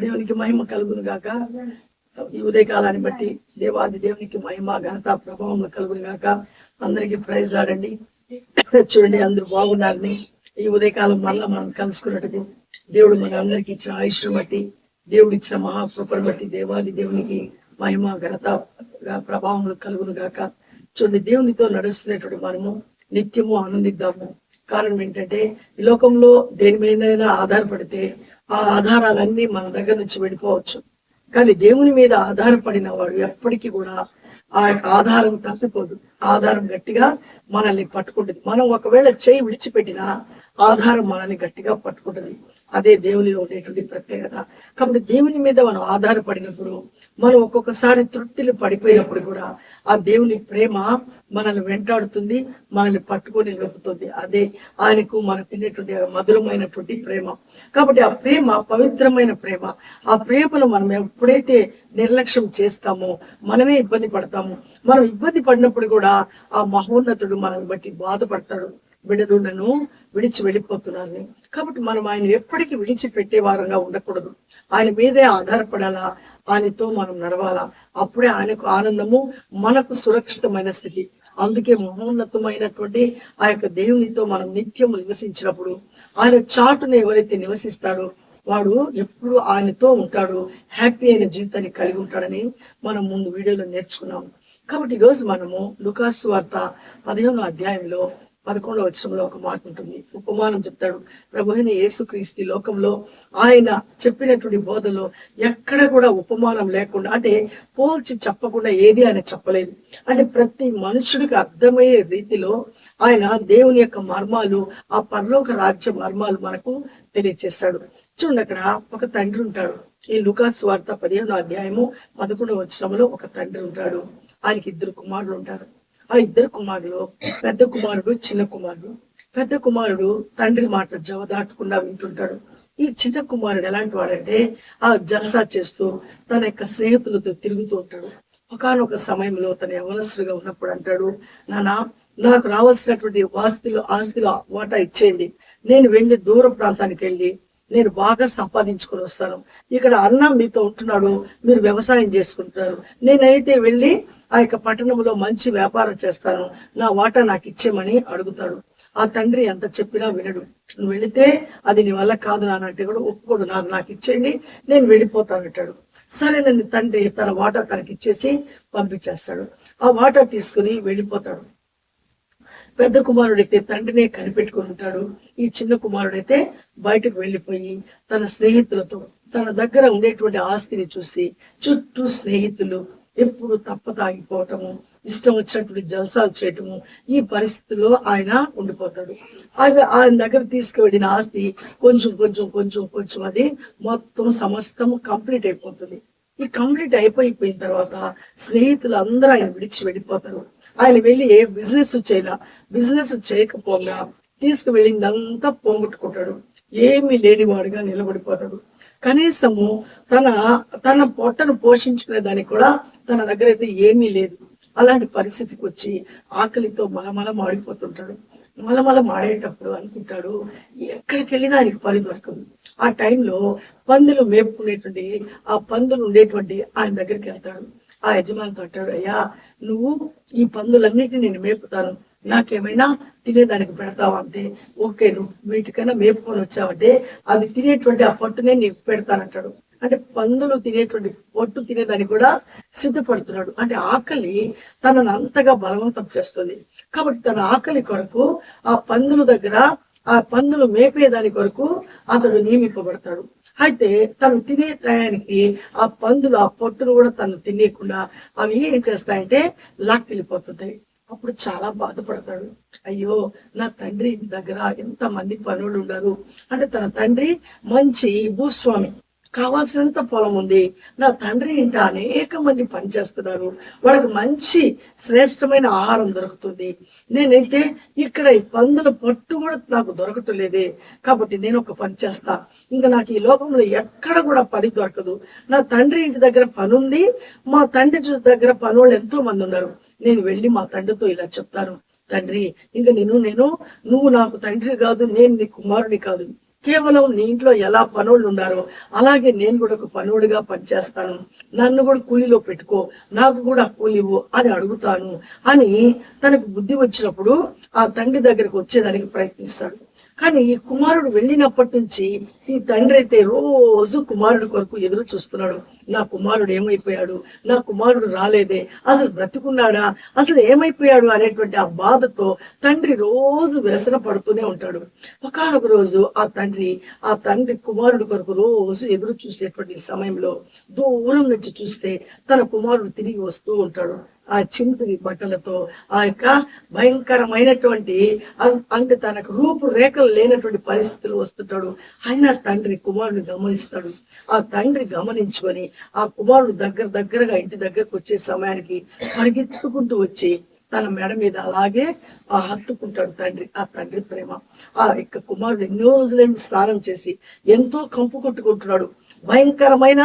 దేవునికి మహిమ కలుగును గాక. ఈ ఉదయకాలాన్ని బట్టి దేవాది దేవునికి మహిమ ఘనత ప్రభావం కలుగును గాక. అందరికి ప్రైజ్ లాడండి. చూడండి అందరూ బాగున్నారని ఈ ఉదయకాలం మళ్ళా మనం కలుసుకున్నట్టుకు దేవుడు మన అందరికి ఇచ్చిన ఆయుష్ను బట్టి, దేవుడు ఇచ్చిన మహాకృపను బట్టి దేవాది దేవునికి మహిమ ఘనత ప్రభావం కలుగును గాక. చూడండి, దేవునితో నడుస్తున్నటువంటి మనము నిత్యము ఆనందిద్దాము. కారణం ఏంటంటే ఈ లోకంలో దేని మీద ఆధారపడితే ఆ ఆధారాలన్నీ మన దగ్గర నుంచి వెళ్ళిపోవచ్చు. కానీ దేవుని మీద ఆధారపడిన వాడు ఎప్పటికీ కూడా ఆ యొక్క ఆధారం తప్పిపోదు. ఆధారం గట్టిగా మనల్ని పట్టుకుంటుంది. మనం ఒకవేళ చేయి విడిచిపెట్టినా ఆధారం మనల్ని గట్టిగా పట్టుకుంటుంది. అదే దేవునిలో ఉండేటువంటి ప్రత్యేకత. కాబట్టి దేవుని మీద మనం ఆధారపడినప్పుడు, మనం ఒక్కొక్కసారి త్రుట్టిలు పడిపోయినప్పుడు కూడా ఆ దేవుని ప్రేమ మనల్ని వెంటాడుతుంది, మనల్ని పట్టుకొని లేపుతుంది. అదే ఆయనకు మనకు ఉండేటువంటి మధురమైనటువంటి ప్రేమ. కాబట్టి ఆ ప్రేమ పవిత్రమైన ప్రేమ. ఆ ప్రేమను మనం ఎప్పుడైతే నిర్లక్ష్యం చేస్తామో మనమే ఇబ్బంది పడతాము. మనం ఇబ్బంది పడినప్పుడు కూడా ఆ మహోన్నతుడు మనల్ని బట్టి బాధపడతాడు. బిడ్డలు నన్ను విడిచి వెళ్ళిపోతున్నారని. కాబట్టి మనం ఆయన ఎప్పటికీ విడిచిపెట్టే వారంగా ఉండకూడదు. ఆయన మీదే ఆధారపడాలా, ఆయనతో మనం నడవాలా. అప్పుడే ఆయనకు ఆనందము, మనకు సురక్షితమైన స్థితి. అందుకే మహోన్నతమైనటువంటి ఆ యొక్క దేవునితో మనం నిత్యము నివసించినప్పుడు, ఆయన చాటును ఎవరైతే నివసిస్తాడో వాడు ఎప్పుడు ఆయనతో ఉంటాడు, హ్యాపీ అయిన జీవితాన్ని కలిగి ఉంటాడని మనం ముందు వీడియోలో నేర్చుకున్నాం. కాబట్టి ఈరోజు మనము లూకాసు వార్త 15వ అధ్యాయంలో 11వ వచనంలో ఒక మాట ఉంటుంది. ఉపమానం చెప్తాడు. ప్రభువైన యేసుక్రీస్తు లోకంలో ఆయన చెప్పినటువంటి బోధలో ఎక్కడ కూడా ఉపమానం లేకుండా, అంటే పోల్చి చెప్పకుండా ఏది ఆయన చెప్పలేదు. అంటే ప్రతి మనుషుడికి అర్థమయ్యే రీతిలో ఆయన దేవుని యొక్క మర్మాలు, ఆ పరలోక రాజ్య మర్మాలు మనకు తెలియచేస్తాడు. చూడండి, అక్కడ ఒక తండ్రి ఉంటాడు. ఈ లూకాసు వార్త 15వ అధ్యాయము 11వ వచనంలో ఒక తండ్రి ఉంటాడు. ఆయనకి 2 కుమారులు ఉంటారు. ఆ 2 కుమారులు, పెద్ద కుమారుడు, చిన్న కుమారుడు. పెద్ద కుమారుడు తండ్రి మాట జవదాటకుండా వింటుంటాడు. ఈ చిన్న కుమారుడు ఎలాంటి వాడంటే ఆ జల్సా చేస్తూ తన యొక్క స్నేహితులతో తిరుగుతూ ఉంటాడు. ఒకానొక సమయంలో తన యవనస్తుడిగా ఉన్నప్పుడు అంటాడు, నానా నాకు రావాల్సినటువంటి ఆస్తిలో వాటా ఇచ్చేయండి. నేను వెళ్ళి దూర ప్రాంతానికి వెళ్ళి నేను బాగా సంపాదించుకొని వస్తాను. ఇక్కడ అన్న మీతో ఉంటున్నాడు, మీరు వ్యవసాయం చేసుకుంటారు. నేనైతే వెళ్ళి ఆ యొక్క పట్టణంలో మంచి వ్యాపారం చేస్తాను, నా వాటా నాకు ఇచ్చేమని అడుగుతాడు. ఆ తండ్రి ఎంత చెప్పినా వినడు. నువ్వు వెళితే అది నీ వల్ల కాదు నానంటే కూడా ఒప్పుకోడు. నాకు ఇచ్చేయండి, నేను వెళ్ళిపోతాను అంటాడు. సరే నన్ను తండ్రి తన వాటా తనకి ఇచ్చేసి పంపించేస్తాడు. ఆ వాటా తీసుకుని వెళ్ళిపోతాడు. పెద్ద కుమారుడైతే తండ్రినే కనిపెట్టుకుని ఉంటాడు. ఈ చిన్న కుమారుడైతే బయటకు వెళ్ళిపోయి తన స్నేహితులతో తన దగ్గర ఉండేటువంటి ఆస్తిని చూసి చుట్టూ స్నేహితులు ఎప్పుడు తాగిపోవటము, ఇష్టం వచ్చినటువంటి జల్సాలు చేయటము, ఈ పరిస్థితుల్లో ఆయన ఉండిపోతాడు. ఆయన దగ్గర తీసుకువెళ్ళిన ఆస్తి కొంచెం అది మొత్తం సమస్తము కంప్లీట్ అయిపోతుంది. ఈ కంప్లీట్ అయిపోయిన తర్వాత స్నేహితులు అందరూ ఆయన విడిచి వెళ్ళిపోతారు. ఆయన వెళ్ళి ఏ బిజినెస్ చేయకపోగా తీసుకువెళ్ళిందంతా పోగొట్టుకుంటాడు. ఏమీ లేనివాడుగా నిలబడిపోతాడు. కనీసము తన పొట్టను పోషించుకునే దానికి కూడా తన దగ్గర అయితే ఏమీ లేదు. అలాంటి పరిస్థితికి వచ్చి ఆకలితో మలమల మాడిపోతుంటాడు. మలమల మాడేటప్పుడు అనుకుంటాడు, ఎక్కడికి వెళ్ళినా ఆయనకి పని దొరకదు. ఆ టైంలో పందులు మేపుకునేటువంటి ఆ పందులు ఉండేటువంటి ఆయన దగ్గరికి వెళ్తాడు. ఆ యజమానితో అంటాడు, అయ్యా నువ్వు ఈ పందులన్నిటిని నేను మేపుతాను, నాకేమైనా తినేదానికి పెడతావు అంటే, ఓకే నువ్వు వీటికైనా మేపుకొని వచ్చావంటే అది తినేటువంటి ఆ పొట్టునే నీకు పెడతానంటాడు. అంటే పందులు తినేటువంటి పొట్టు తినేదానికి కూడా సిద్ధపడుతున్నాడు. అంటే ఆకలి తనను అంతగా బలవంతం చేస్తుంది. కాబట్టి తన ఆకలి కొరకు ఆ పందుల దగ్గర, ఆ పందులు మేపేదాని కొరకు అతడు నియమింపబడతాడు. అయితే తను తినే టయానికి ఆ పందులు ఆ పొట్టును కూడా తను తినేయకుండా అవి ఏం చేస్తాయంటే లాక్కెళ్ళిపోతుంటాయి. అప్పుడు చాలా బాధపడతాడు. అయ్యో నా తండ్రి దగ్గర ఎంత మంది పనులు ఉన్నారు. అంటే తన తండ్రి మంచి భూస్వామి, కావాల్సినంత పొలం ఉంది. నా తండ్రి ఇంట అనేక మంది పనిచేస్తున్నారు, వాళ్ళకి మంచి శ్రేష్టమైన ఆహారం దొరుకుతుంది. నేనైతే ఇక్కడ ఈ పందుల పట్టు కూడా నాకు దొరకటం లేదే. కాబట్టి నేను ఒక పని చేస్తా, ఇంకా నాకు ఈ లోకంలో ఎక్కడ కూడా పని దొరకదు. నా తండ్రి ఇంటి దగ్గర పని ఉంది, మా తండ్రి దగ్గర పనులు ఎంతో మంది ఉన్నారు. నేను వెళ్ళి మా తండ్రితో ఇలా చెప్తాను, తండ్రి ఇంకా నువ్వు నాకు తండ్రి కాదు, నేను నీ కుమారుని కాదు, కేవలం నీ ఇంట్లో ఎలా పనులు ఉన్నారో అలాగే నేను కూడా ఒక పనుడిగా పనిచేస్తాను, నన్ను కూడా కూలీలో పెట్టుకో, నాకు కూడా కూలి ఇవ్వు అని అడుగుతాను అని తనకు బుద్ధి వచ్చినప్పుడు ఆ తండ్రి దగ్గరకు వచ్చేదానికి ప్రయత్నిస్తాడు. కానీ ఈ కుమారుడు వెళ్ళినప్పటి నుంచి ఈ తండ్రి అయితే రోజు కుమారుడు కొరకు ఎదురు చూస్తున్నాడు. నా కుమారుడు ఏమైపోయాడు, నా కుమారుడు రాలేదే, అసలు బ్రతికున్నాడా, అసలు ఏమైపోయాడు అనేటువంటి ఆ బాధతో తండ్రి రోజు వ్యసన పడుతూనే ఉంటాడు. ఒకానొక రోజు ఆ తండ్రి కుమారుడు కొరకు రోజు ఎదురు చూసేటువంటి సమయంలో దూరం నుంచి చూస్తే తన కుమారుడు తిరిగి వస్తూ ఉంటాడు. ఆ చింపిరి బట్టలతో, ఆ యొక్క భయంకరమైనటువంటి అంటే తనకు రూపురేఖలు లేనటువంటి పరిస్థితులు వస్తుంటాడు. అయినా తండ్రి కుమారుడు గమనిస్తాడు. ఆ తండ్రి గమనించుకొని ఆ కుమారుడు దగ్గరగా ఇంటి దగ్గరకు వచ్చే సమయానికి పరిగెత్తుకుంటూ వచ్చి తన మెడ మీద అలాగే హత్తుకుంటాడు తండ్రి. ఆ తండ్రి ప్రేమ. ఆ యొక్క కుమారుడు ఎన్నో రోజులైంది స్నానం చేసి ఎంతో కంపు కొట్టుకుంటున్నాడు, భయంకరమైన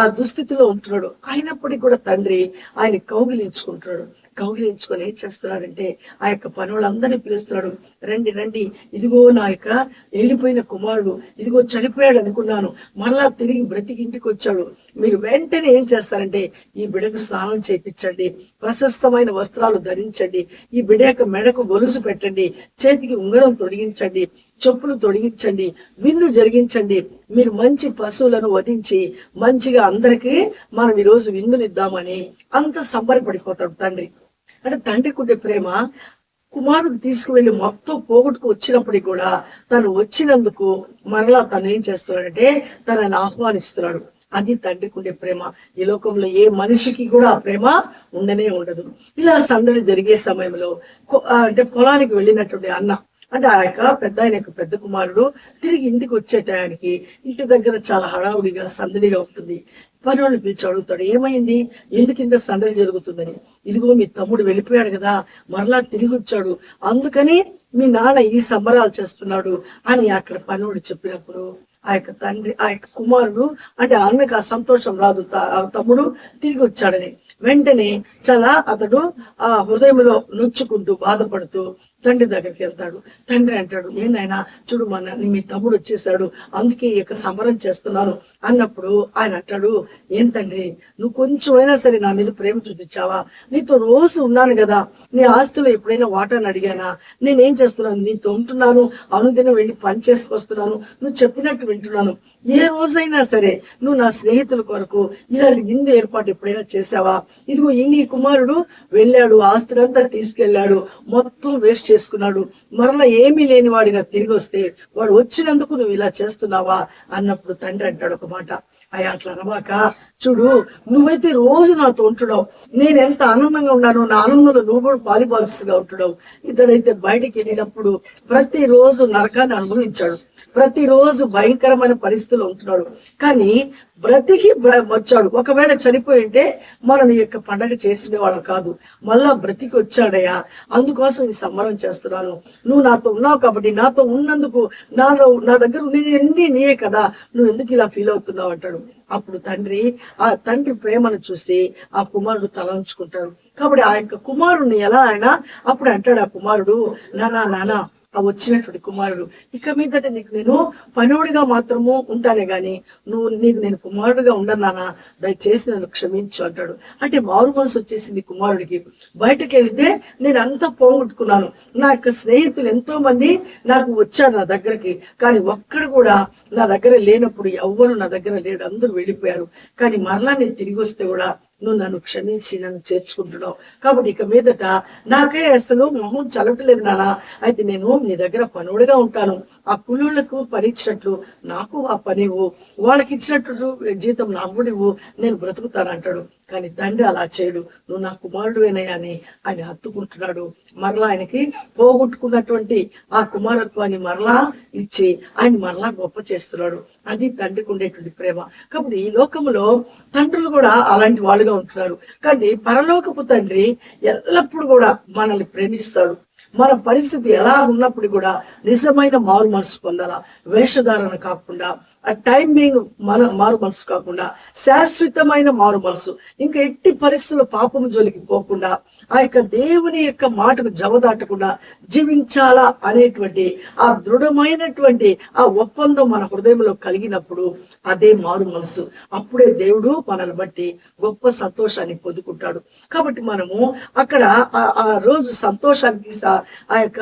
ఆ దుస్థితిలో ఉంటున్నాడు. అయినప్పటికీ కూడా తండ్రి ఆయన కౌగిలించుకొని ఏం చేస్తున్నాడంటే ఆ యొక్క పనులందరినీ పిలుస్తున్నాడు. రండి రండి, ఇదిగో నా యొక్క వెళ్ళిపోయిన కుమారుడు, ఇదిగో చనిపోయాడు అనుకున్నాను, మరలా తిరిగి బ్రతికి ఇంటికి వచ్చాడు. మీరు వెంటనే ఏం చేస్తారంటే ఈ బిడ్డకు స్నానం చేయించండి, ప్రశస్తమైన వస్త్రాలు ధరించండి, ఈ బిడ్డ యొక్క మెడకు గొలుసు పెట్టండి, చేతికి ఉంగరం తొడిగించండి, చెప్పులు తొడిగించండి, విందు జరిగించండి. మీరు మంచి పశువులను వధించి మంచిగా అందరికీ మనం ఈరోజు విందునిద్దామని అంత సంబరపడిపోతాడు తండ్రి. అంటే తండ్రికి ఉండే ప్రేమ కుమారుడు తీసుకువెళ్ళి మొత్తం పోగొట్టుకు వచ్చినప్పటికీ కూడా తను వచ్చినందుకు మరలా తను ఏం చేస్తున్నాడంటే తనని ఆహ్వానిస్తున్నాడు. అది తండ్రికి ఉండే ప్రేమ. ఈ లోకంలో ఏ మనిషికి కూడా ఆ ప్రేమ ఉండనే ఉండదు. ఇలా సందడి జరిగే సమయంలో అంటే పొలానికి వెళ్ళినటువంటి అన్న, అంటే ఆ యొక్క పెద్ద కుమారుడు తిరిగి ఇంటికి వచ్చే టయానికి ఇంటి దగ్గర చాలా హడావుడిగా సందడిగా ఉంటుంది. పని వాళ్ళు పిలిచి అడుగుతాడు, ఏమైంది, ఎందుకు ఇంత సందడి జరుగుతుందని. ఇదిగో మీ తమ్ముడు వెళ్ళిపోయాడు కదా, మరలా తిరిగి వచ్చాడు, అందుకని మీ నాన్న ఈ సంబరాలు చేస్తున్నాడు అని అక్కడ పనివాడు చెప్పినప్పుడు ఆ యొక్క తండ్రి ఆ యొక్క కుమారుడు అంటే అన్నకి ఆ సంతోషం రాదు, తమ్ముడు తిరిగి వచ్చాడని. వెంటనే చాలా అతడు ఆ హృదయంలో నొచ్చుకుంటూ బాధపడుతూ తండ్రి దగ్గరికి వెళ్తాడు. తండ్రి అంటాడు, ఏనాయనా చూడు మీ తమ్ముడు వచ్చేసాడు, అందుకే ఈ యొక్క సంబరం చేస్తున్నాను అన్నప్పుడు ఆయన అంటాడు, ఏం తండ్రి నువ్వు కొంచెమైనా సరే నా మీద ప్రేమ చూపించావా, నీతో రోజు ఉన్నాను కదా, నీ ఆస్తిలో ఎప్పుడైనా వాటాను అడిగానా, నేనేం చేస్తున్నాను, నీతో ఉంటున్నాను, అనుదినం వెళ్ళి పని చేసుకొస్తున్నాను, నువ్వు చెప్పినట్టు వింటున్నాను, ఏ రోజైనా సరే నువ్వు నా స్నేహితుల కొరకు ఇలాంటి విందు ఏర్పాటు ఎప్పుడైనా చేసావా, ఇదిగో నీ కుమారుడు వెళ్ళాడు, ఆస్తులంతా తీసుకెళ్లాడు, మొత్తం వేస్ట్ చేసుకున్నాడు, మరలా ఏమీ లేని వాడిగా తిరిగి వస్తే వాడు వచ్చినందుకు నువ్వు ఇలా చేస్తున్నావా అన్నప్పుడు తండ్రి అంటాడు ఒక మాట, అయ్యా అట్లా అనవాక, చూడు నువ్వైతే రోజు నాతో ఉంటున్నావు, నేను ఎంత ఆనందంగా ఉన్నాను, నా ఆనందంలో నువ్వు కూడా పాలిపాలుస్తుగా ఉంటున్నావు. ఇతడైతే బయటికి వెళ్ళినప్పుడు ప్రతిరోజు నరకాన్ని అనుభవించాడు, ప్రతిరోజు భయంకరమైన పరిస్థితుల్లో ఉంటున్నాడు, కానీ బ్రతికి వచ్చాడు. ఒకవేళ చనిపోయి ఉంటే మనం ఈ యొక్క పండగ చేసిన వాళ్ళం కాదు, మళ్ళా బ్రతికి వచ్చాడయ్యా, అందుకోసం ఈ సంబరం చేస్తున్నాను, నువ్వు నాతో ఉన్నావు కాబట్టి, నాతో ఉన్నందుకు నా దగ్గర అన్ని నీయే కదా, నువ్వు ఎందుకు ఇలా ఫీల్ అవుతున్నావు అంటాడు. అప్పుడు ఆ తండ్రి ప్రేమను చూసి ఆ కుమారుడు తల ఉంచుకుంటాడు. కాబట్టి ఆ యొక్క కుమారుడిని ఎలా ఆయన అప్పుడు అంటాడు ఆ కుమారుడు, నానా ఆ వచ్చినటువంటి కుమారుడు, ఇక మీదట నీకు నేను పనుడిగా మాత్రము ఉంటానే గాని నీకు నేను కుమారుడుగా ఉండన్నానా, దయచేసి నన్ను క్షమించు అంటాడు. అంటే మారు మనసు వచ్చేసింది కుమారుడికి. బయటకు వెళితే నేను అంతా పోగొట్టుకున్నాను, నా యొక్క స్నేహితులు ఎంతో మంది నాకు వచ్చారు నా దగ్గరికి, కానీ ఒక్కడు కూడా నా దగ్గర లేనప్పుడు ఎవ్వరు నా దగ్గర లేడు, అందరూ వెళ్ళిపోయారు, కానీ మరలా నేను తిరిగి వస్తే కూడా నువ్వు నన్ను క్షమించి నన్ను చేర్చుకుంటున్నావు, కాబట్టి ఇక మీదట నాకే అసలు మొహం చల్లట్లేదు నానా, అయితే నేను నీ దగ్గర పనుడిగా ఉంటాను, ఆ కూలీలకు పని ఇచ్చినట్లు నాకు ఆ పనివ్వు, వాళ్ళకి ఇచ్చినట్టు జీతం నాకు కూడా ఇవ్వు, నేను బ్రతుకుతాను అంటాడు. కానీ తండ్రి అలా చేయడు, నువ్వు నా కుమారుడువేనయ్యా అని ఆయన హత్తుకుంటున్నాడు. మరలా ఆయనకి పోగొట్టుకున్నటువంటి ఆ కుమారత్వాన్ని మరలా ఇచ్చి ఆయన మరలా గొప్ప చేస్తున్నాడు. అది తండ్రికి ఉండేటువంటి ప్రేమ. కాబట్టి ఈ లోకంలో తండ్రులు కూడా అలాంటి వాళ్ళుగా ఉంటున్నారు, కానీ పరలోకపు తండ్రి ఎల్లప్పుడూ కూడా మనల్ని ప్రేమిస్తాడు, మన పరిస్థితి ఎలా ఉన్నప్పుడు కూడా నిజమైన మారు మనసు పొందాలా. వేషధారణ కాకుండా, ఆ టైమింగ్ మారు మనసు కాకుండా, శాశ్వతమైన మారు మనసు. ఇంకా ఎట్టి పరిస్థితుల్లో పాపము జోలికి పోకుండా, ఆ యొక్క దేవుని యొక్క మాటకు జవదాటకుండా జీవించాలా అనేటువంటి ఆ దృఢమైనటువంటి ఆ ఒప్పందం మన హృదయంలో కలిగినప్పుడు అదే మారు మనసు. అప్పుడే దేవుడు మనల్ని బట్టి గొప్ప సంతోషాన్ని పొందుకుంటాడు. కాబట్టి మనము అక్కడ ఆ రోజు సంతోషానికి ఆ యొక్క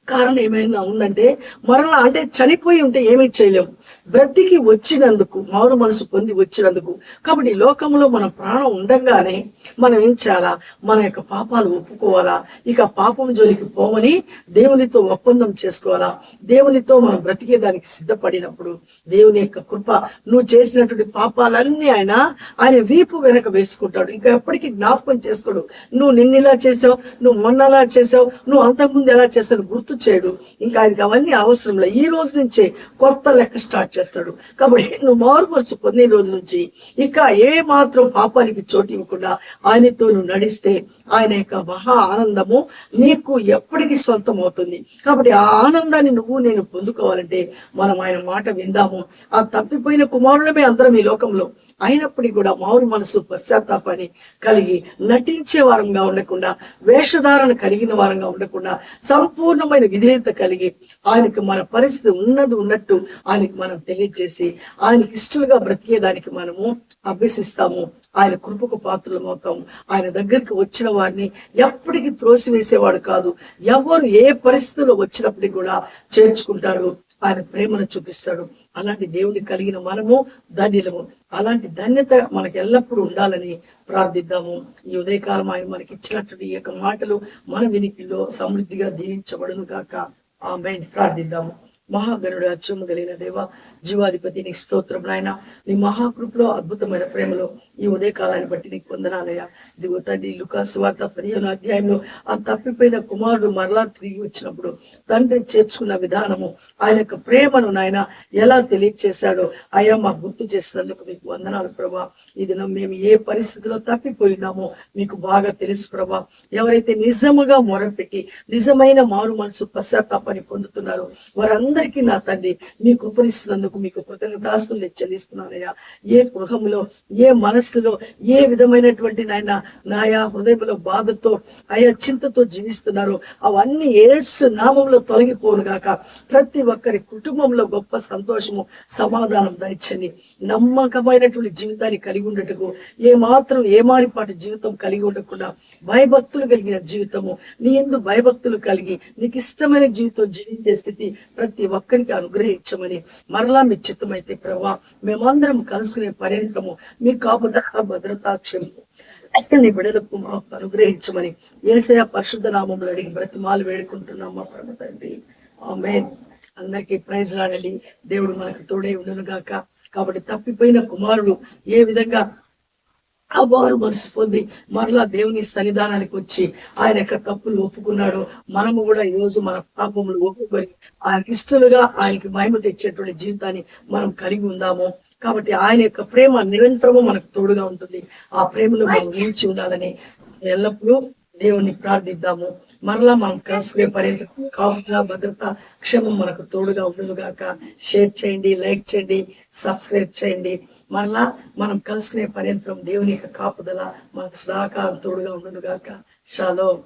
కారణం ఏమైనా ఉందంటే, మరలా అంటే చనిపోయి ఉంటే ఏమీ చేయలేము. బ్రతికి వచ్చినందుకు, మారు మనసు పొంది వచ్చినందుకు. కాబట్టి ఈ లోకంలో మన ప్రాణం ఉండంగానే మనం ఏం చేయాలా? మన యొక్క పాపాలు ఒప్పుకోవాలా. ఇక పాపం జోలికి పోమని దేవునితో ఒప్పందం చేసుకోవాలా. దేవునితో మనం బ్రతికేదానికి సిద్ధపడినప్పుడు దేవుని యొక్క కృప, నువ్వు చేసినటువంటి పాపాలన్నీ ఆయన వీపు వెనక వేసుకుంటాడు. ఇంకా ఎప్పటికీ జ్ఞాపకం చేసుకోడు. నువ్వు నిన్నలా చేసావు, నువ్వు మొన్నలా చేసావు, నువ్వు అంతకుముందు ఎలా చేసావు గుర్తు చేయడు. ఇంకా ఆయనకి అవన్నీ అవసరం లేదు. ఈ రోజు నుంచే కొత్త లెక్క స్టార్ట్ చేస్తాడు. కాబట్టి నువ్వు మారు మనసు పొందిన రోజు నుంచి ఇక ఏ మాత్రం పాపానికి చోటు ఇవ్వకుండా ఆయనతో నువ్వు నడిస్తే ఆయన యొక్క మహా ఆనందము నీకు ఎప్పటికీ సొంతం అవుతుంది. కాబట్టి ఆ ఆనందాన్ని నేను పొందుకోవాలంటే మనం ఆయన మాట విందాము. ఆ తప్పిపోయిన కుమారులమే అందరం ఈ లోకంలో. అయినప్పటికీ కూడా మారు మనసు, పశ్చాత్తాపాన్ని కలిగి నటించే వారంగా ఉండకుండా, వేషధారణ కలిగిన వారంగా ఉండకుండా, సంపూర్ణమైన విధేయత కలిగి ఆయనకు మన పరిస్థితి ఉన్నట్టు ఆయనకి మనం తెలియజేసి ఆయనకి ఇష్టలుగా బ్రతికేదానికి మనము అభ్యసిస్తాము. ఆయన కృపకు పాత్రలం అవుతాము. ఆయన దగ్గరికి వచ్చిన వారిని ఎప్పటికీ త్రోసివేసేవాడు కాదు. ఎవరు ఏ పరిస్థితుల్లో వచ్చినప్పటికీ కూడా చేర్చుకుంటాడు. ఆయన ప్రేమను చూపిస్తాడు. అలాంటి దేవుని కలిగిన మనము ధన్యులము. అలాంటి ధన్యత మనకు ఎల్లప్పుడూ ఉండాలని ప్రార్థిద్దాము. ఈ ఉదయకాలం ఆయన మనకి ఇచ్చినటువంటి ఈ యొక్క మాటలు మన వినికిలో సమృద్ధిగా దీవించబడును గాక. ఆమేన్. ప్రార్థిద్దాము. మహాగణుడు, అత్యుమ్మ కలిగిన దేవ, జీవాధిపతి, నీ స్తోత్రం నాయన. నీ మహాకృపలో, అద్భుతమైన ప్రేమలో ఈ ఉదయకాలాన్ని బట్టి నీకు వందనాలయ్యా. ఇదిగో తండ్రి, లూకా సువార్త 15వ అధ్యాయంలో ఆ తప్పిపోయిన కుమారుడు మరలా తిరిగి వచ్చినప్పుడు తండ్రి చేర్చుకున్న విధానము, ఆయన యొక్క ప్రేమను నాయన ఎలా తెలియచేశాడో అయ్యా మాకు గుర్తు చేసినందుకు మీకు వందనాలు ప్రభా. ఈ దినం మేము ఏ పరిస్థితిలో తప్పిపోయినామో మీకు బాగా తెలుసు ప్రభా. ఎవరైతే నిజముగా మొరపెట్టి నిజమైన మారు మనసు, పశ్చాత్తాపాన్ని పొందుతున్నారో వారందరికీ నా తండ్రి మీ కృపనిస్తున్నందుకు మీకు కృతజ్ఞతాస్తులు చెల్లిస్తున్నానయ్యా. ఏ గృహంలో, ఏ మనస్సులో, ఏ విధమైనటువంటి నాయా హృదయంలో బాధతో, అయా చింతతో జీవిస్తున్నారు, అవన్నీ యేసు నామంలో తొలగిపోను గాక. ప్రతి ఒక్కరి కుటుంబంలో గొప్ప సంతోషము, సమాధానం దయచండి. నమ్మకమైనటువంటి జీవితాన్ని కలిగి ఉండటకు, ఏ మాత్రం ఏమారిపాటి జీవితం కలిగి ఉండకుండా భయభక్తులు కలిగిన జీవితము, నీ యందు భయభక్తులు కలిగి నీకు ఇష్టమైన జీవితం జీవించే స్థితి ప్రతి ఒక్కరికి అనుగ్రహించమని, మరలా మీ చిత్తమైతే ప్రభా మేమందరం కలుసుకునే పర్యంతరము మీ కాపుదల, భద్రతాక్షము నీ బిడ్డలకు మాకు అనుగ్రహించమని యేసయ్య పరిశుద్ధ నామములో అడిగి బ్రతిమాలు వేడుకుంటున్నాం మా ప్రభు తండ్రి. ఆమేన్. అందరికీ ప్రైజ్ లాడండి. దేవుడు మనకు తోడై ఉండును గాక. కాబట్టి తప్పిపోయిన కుమారుడు ఏ విధంగా ఆ మారు మనసు పొంది మరలా దేవుని సన్నిధానానికి వచ్చి ఆయన యొక్క తప్పులు ఒప్పుకున్నాడు, మనము కూడా ఈ రోజు మన పాపములు ఒప్పుకొని ఆయనకి ఇష్టలుగా ఆయనకి మహిమ తెచ్చేటువంటి జీవితాన్ని మనం కలిగి ఉందాము. కాబట్టి ఆయన యొక్క ప్రేమ నిరంతరము మనకు తోడుగా ఉంటుంది. ఆ ప్రేమలో మనం నిలిచి ఉండాలని ఎల్లప్పుడూ దేవుణ్ణి ప్రార్థిద్దాము. మరలా మనం కలుసుకునే పర్యంత కాపుదల, భద్రత, క్షేమం మనకు తోడుగా ఉండును గాక. షేర్ చేయండి, లైక్ చేయండి, సబ్స్క్రైబ్ చేయండి. మరలా మనం కలుసుకునే పర్యంతరం దేవుని యొక్క కాపుదల మనకు సదాకాలం తోడుగా ఉండును గాక. షాలోమ్.